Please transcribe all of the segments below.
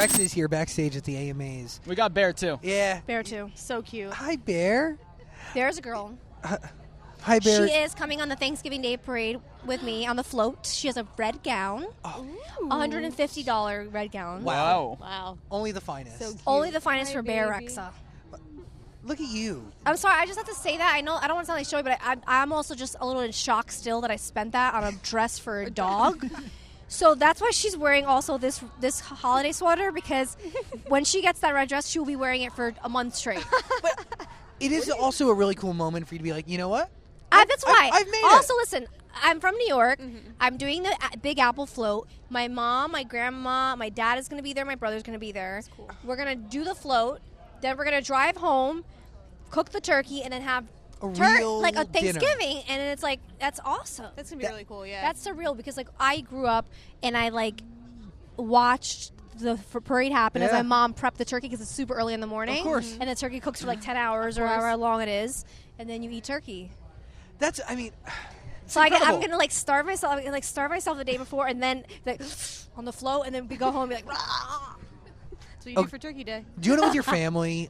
Rexha is here backstage at the AMAs. We got Bear, too. Yeah. Bear, too. So cute. Hi, Bear. There's a girl. Hi, Bear. She is coming on the Thanksgiving Day parade with me on the float. She has a red gown. Oh. $150 red gown. Wow. Wow. Only the finest. So cute. Only the finest Hi, for Bebe baby. Rexha. Look at you. I'm sorry, I just have to say that. I know I don't want to sound like showy, but I'm also just a little in shock still that I spent that on a dress for a dog. So that's why she's wearing also this holiday sweater, because when she gets that red dress, she will be wearing it for a month straight. But it is also a really cool moment for you to be like, you know what? That's why. I've made also, it. listen, I'm from New York. I'm doing the Big Apple float. My mom, my grandma, my dad is going to be there. My brother's going to be there. Cool. We're going to do the float. Then we're going to drive home, cook the turkey, and then have real like a dinner. Thanksgiving. And it's like, that's awesome. That's going to be really cool, yeah. That's surreal, because like I grew up and I like watched the parade happen as Yeah. my mom prepped the turkey, because it's super early in the morning. Of course. And the turkey cooks for like 10 hours or however long it is. And then you eat turkey. That's, I mean, So I'm incredible. gonna like starve myself. I'm gonna like starve myself the day before, and then like on the float, and then we go home and be like, "Rah." That's what you do for Turkey Day. do you know with your family?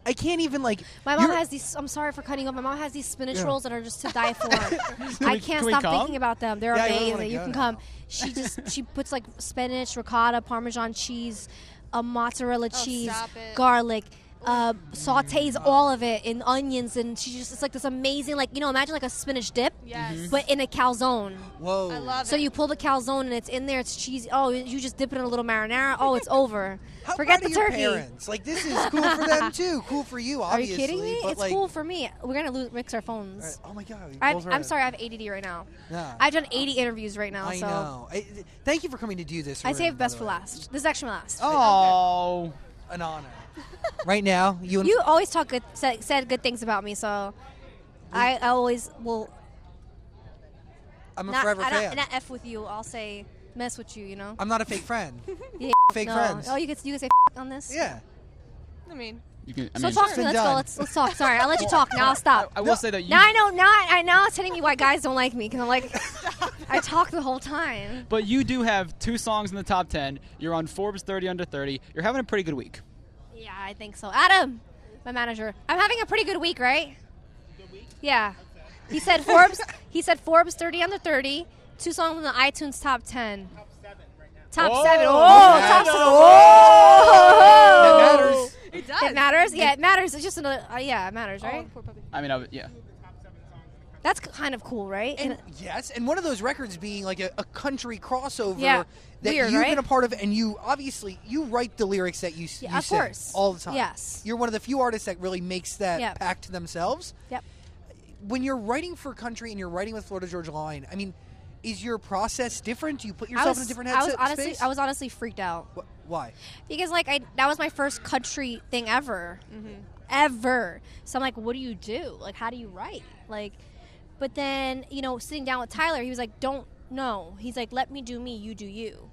I can't even like. My mom you're- has these. I'm sorry for cutting off. My mom has these spinach Yeah. rolls that are just to die for. I can't can we stop come? thinking about them. They're Yeah, I really wanna amazing. You go can now. come. She puts like spinach, ricotta, Parmesan cheese, mozzarella cheese, stop it. garlic. Sautés all of it in onions, and it's like this amazing, like, you know, imagine like a spinach dip, Yes. but in a calzone. Whoa. I love So it. you pull the calzone and it's in there. It's cheesy. Oh, you just dip it in a little marinara. Oh, it's over. How Forget proud the of your turkey. Parents? Like, this is cool for them too. Cool for you, Are obviously. you kidding me? But It's like, cool for me. We're gonna mix our phones. Right. Oh my God. I'm sorry, I have ADD right now. Nah. I've done 80 interviews right now. I so know. Thank you for coming to do this. I room, saved by best the for way. last. This is actually my last. Oh. An honor. Right now, you and You always said good things about me, so I always will. I'm a Not, forever I fan. don't, not F with you. I'll say mess with you. You know. I'm not a fake friend. Yeah, Fake no. friends. Oh, you can say on this. Yeah. I mean, You can, I So mean, talk to me. been Let's go. done. Let's talk. Sorry, I'll let you talk. Now I'll stop. I will say that you. Now I know. Now it's hitting me why guys don't like me, because I'm like, I talk the whole time. But you do have 2 songs in the top 10. You're on Forbes 30 under 30. You're having a pretty good week. Yeah, I think so. Adam, my manager, I'm having a pretty good week, right? Good week? Yeah. He said Forbes. He said Forbes 30 under 30. 2 songs in the iTunes top 10. Top 7. Oh, top 7. That Oh. matters. it does. It matters. Yeah, it matters. It's just another. Yeah, it matters, right? Oh, poor puppy. I mean, yeah. That's kind of cool, right? And yes, and one of those records being like a country crossover Yeah. that Weird, you've right? been a part of, and you obviously you write the lyrics that you Yeah, of sing course. all the time. Yes. You're one of the few artists that really makes that Yep. pact to themselves. Yep. When you're writing for country and you're writing with Florida Georgia Line, I mean, is your process different? Do you put yourself in a different headset space? I was honestly freaked out. Why? Because like that was my first country thing ever, ever. So I'm like, what do you do? Like, how do you write? Like, but then sitting down with Tyler, he was like, don't know. He's like, let me do me, you do you.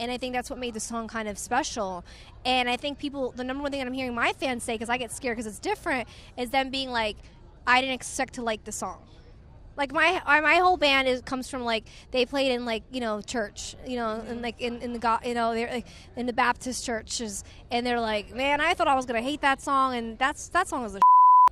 And I think that's what made the song kind of special. And I think the number one thing that I'm hearing my fans say, because I get scared because it's different, is them being like, I didn't expect to like the song. Like my whole band comes from like they played in like church and like in the they're like in the Baptist churches, and they're like, man, I thought I was gonna hate that song, and that song is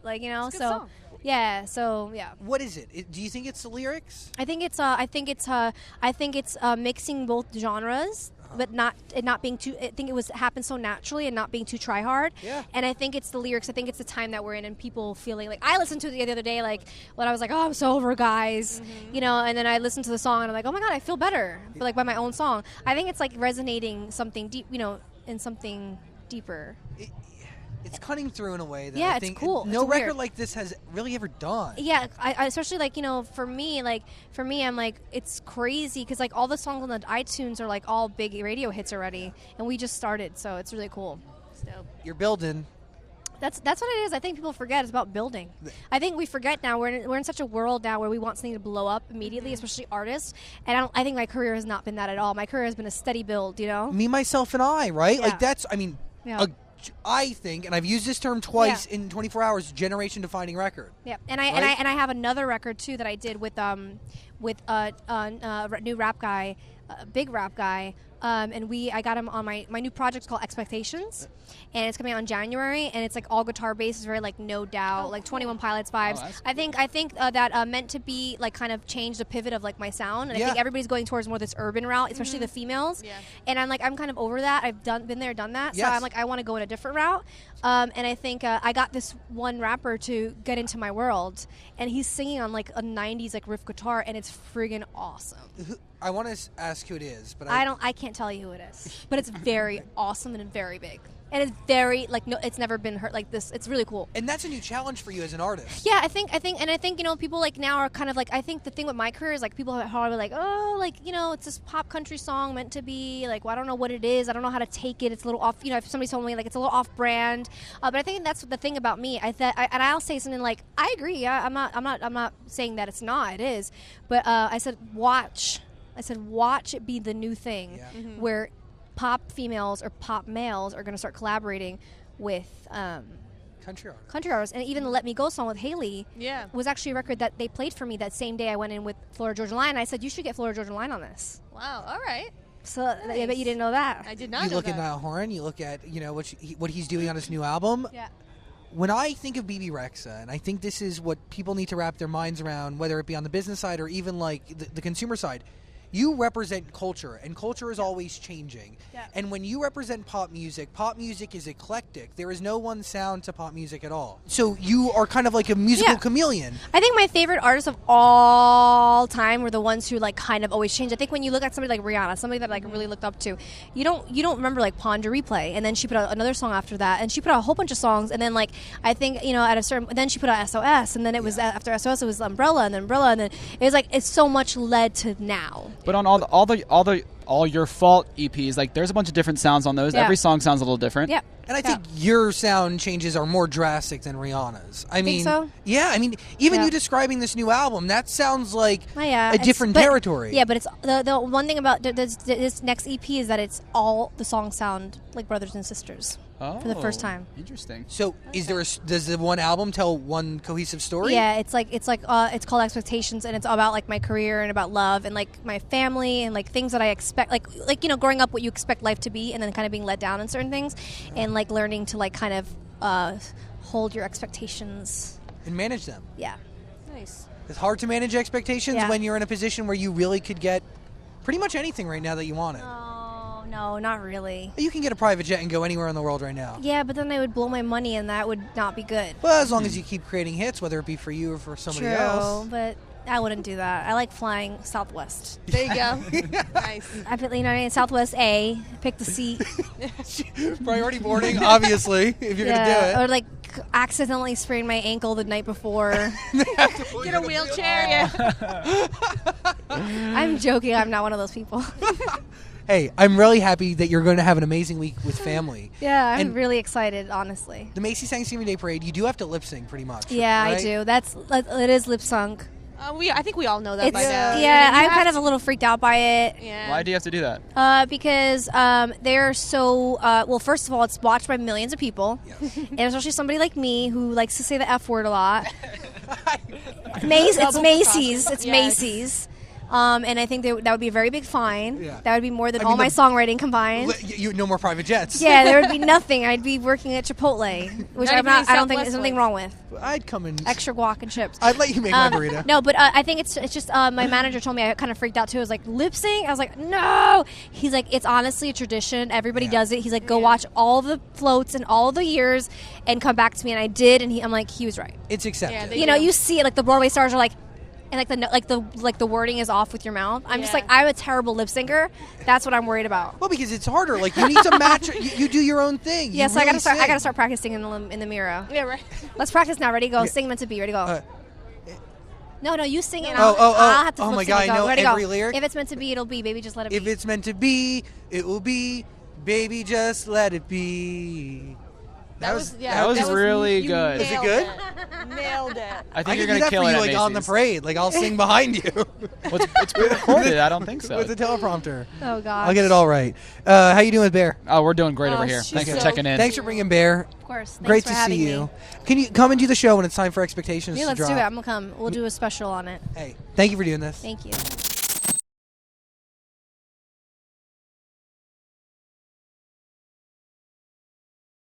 like It's a good so song. yeah What is it? Do you think it's the lyrics? I think it's mixing both genres, but not being too. I think it happened so naturally and not being too try hard. Yeah. And I think it's the lyrics. I think it's the time that we're in and people feeling like I listened to it the other day, like when I was like, oh, I'm so over guys, and then I listened to the song and I'm like, oh my god, I feel better, like by my own song. I think it's like resonating something deep, in something deeper. It's cutting through in a way that Yeah, I it's think cool. no It's record weird. like this has really ever done. Yeah, I especially like for me, I'm like it's crazy because like all the songs on the iTunes are like all big radio hits already, and we just started, so it's really cool. You're building. That's what it is. I think people forget it's about building. I think we forget now. We're in such a world now where we want something to blow up immediately, especially artists. And I think my career has not been that at all. My career has been a steady build. Me, myself, and I, right? Yeah. Like that's, I mean, Yeah. I think, and I've used this term twice in 24 hours, generation-defining record. Yeah, and I have another record too that I did with with a new rap guy, a big rap guy. And I got him on my new project called Expectations, and it's coming out in January, and it's like all guitar based. It's very like No Doubt, like 21 Pilots vibes. Cool. I think that Meant to Be like kind of changed the pivot of like my sound, and I think everybody's going towards more this urban route, especially the females. Yeah. And I'm kind of over that. I've been there, done that. Yes. So I'm like, I want to go in a different route. And I think I got this one rapper to get into my world, and he's singing on like a 90s like riff guitar, and it's friggin' awesome. I want to ask who it is, but I can't tell you who it is, but it's very awesome and very big, and it's very like no, it's never been heard like this. It's really cool. And that's a new challenge for you as an artist. Yeah, I think people like now are kind of like, I think the thing with my career is like people are probably like, oh, like it's this pop country song meant to be like, well, I don't know what it is. I don't know how to take it. It's a little off. If somebody told me like it's a little off brand, but I think that's the thing about me. And I'll say something like, I agree. Yeah, I'm not saying that it's not. It is, but I said watch it be the new thing where pop females or pop males are going to start collaborating with country artists. And even the Let Me Go song with Haley was actually a record that they played for me that same day I went in with Florida Georgia Line. I said, you should get Florida Georgia Line on this. Wow, all right. So I bet you didn't know that. I did not know that. You look at Niall Horan, you look at what he's doing on his new album. Yeah. When I think of Bebe Rexha, and I think this is what people need to wrap their minds around, whether it be on the business side or even like the consumer side, you represent culture, and culture is always changing. Yeah. And when you represent pop music is eclectic. There is no one sound to pop music at all. So you are kind of like a musical chameleon. I think my favorite artists of all time were the ones who like kind of always change. I think when you look at somebody like Rihanna, somebody that I like really looked up to, you don't remember like Ponder Replay, and then she put out another song after that, and she put out a whole bunch of songs, and then like I think at a certain, then she put out SOS, and then it was after SOS it was Umbrella, and then it was like it's so much led to now. But on all your fault EPs, like there's a bunch of different sounds on those. Yeah. Every song sounds a little different. Yeah. And I think your sound changes are more drastic than Rihanna's. I mean, so? Yeah, I mean, even you describing this new album, that sounds like a different territory. Yeah, but it's the one thing about this next EP is that it's all the songs sound like brothers and sisters for the first time. Interesting. So, does the one album tell one cohesive story? Yeah, it's called Expectations, and it's about like my career and about love and like my family and like things that I expect, like growing up, what you expect life to be, and then kind of being let down in certain things, and like learning to like kind of hold your expectations and manage them. Yeah. Nice. It's hard to manage expectations when you're in a position where you really could get pretty much anything right now that you wanted. No, not really. You can get a private jet and go anywhere in the world right now. Yeah, but then they would blow my money, and that would not be good. Well, as long as you keep creating hits, whether it be for you or for somebody else. True, but I wouldn't do that. I like flying Southwest. There you go. Nice. I put, Southwest A, pick the seat. Priority boarding, obviously, if you're going to do it. Or like accidentally sprain my ankle the night before. Get a wheelchair, I'm joking. I'm not one of those people. Hey, I'm really happy that you're going to have an amazing week with family. Yeah, I'm really excited, honestly. The Macy's Thanksgiving Day Parade, you do have to lip sync pretty much. Yeah, right? I do. It is lip sunk. I think we all know that by now. Yeah, I'm kind of a little freaked out by it. Yeah. Why do you have to do that? Because they're so... well, first of all, it's watched by millions of people. Yes. And especially somebody like me who likes to say the F word a lot. It's Macy's. It's Macy's. And I think that would be a very big fine. Yeah. That would be more than all my songwriting combined. No more private jets. Yeah, there would be nothing. I'd be working at Chipotle, which I don't think there's something wrong with. I'd come in. Extra guac and chips. I'd let you make my burrito. No, but I think it's just my manager told me, I kind of freaked out too. I was like, lip sync? I was like, no. He's like, it's honestly a tradition. Everybody does it. He's like, go watch all the floats and all the years and come back to me. And I did. And I'm like, he was right. It's accepted. Yeah, you see it, like the Broadway stars are like, and the wording is off with your mouth. I'm just like, I'm a terrible lip syncer. That's what I'm worried about. Well, because it's harder. Like you need to match. You do your own thing. Yeah, so I gotta start practicing in the mirror. Yeah, right. Let's practice now. Ready? Go. Yeah. Sing Meant to Be. Ready? Go. No, you sing it. I'll have to. Oh my God! I know every lyric. If it's meant to be, it'll be. Baby, just let it be. If it's meant to be, it will be. Baby, just let it be. That was really good. Is it good? Nailed it. I think I you're can do gonna that kill for it you, at like on the Macy's. parade. Like I'll sing behind you Well, it's pre-recorded. I don't think so. with a teleprompter. Oh gosh. I'll get it all right. How you doing, Bear? Oh, we're doing great Oh, over here. she's Thanks for so checking in. Thanks for bringing Bear. Of course. Thanks Great for to having see me. you. Can you come and do the show when it's time for Expectations Yeah, to let's drop? do it. I'm gonna come. We'll do a special on it. Hey, thank you for doing this. Thank you.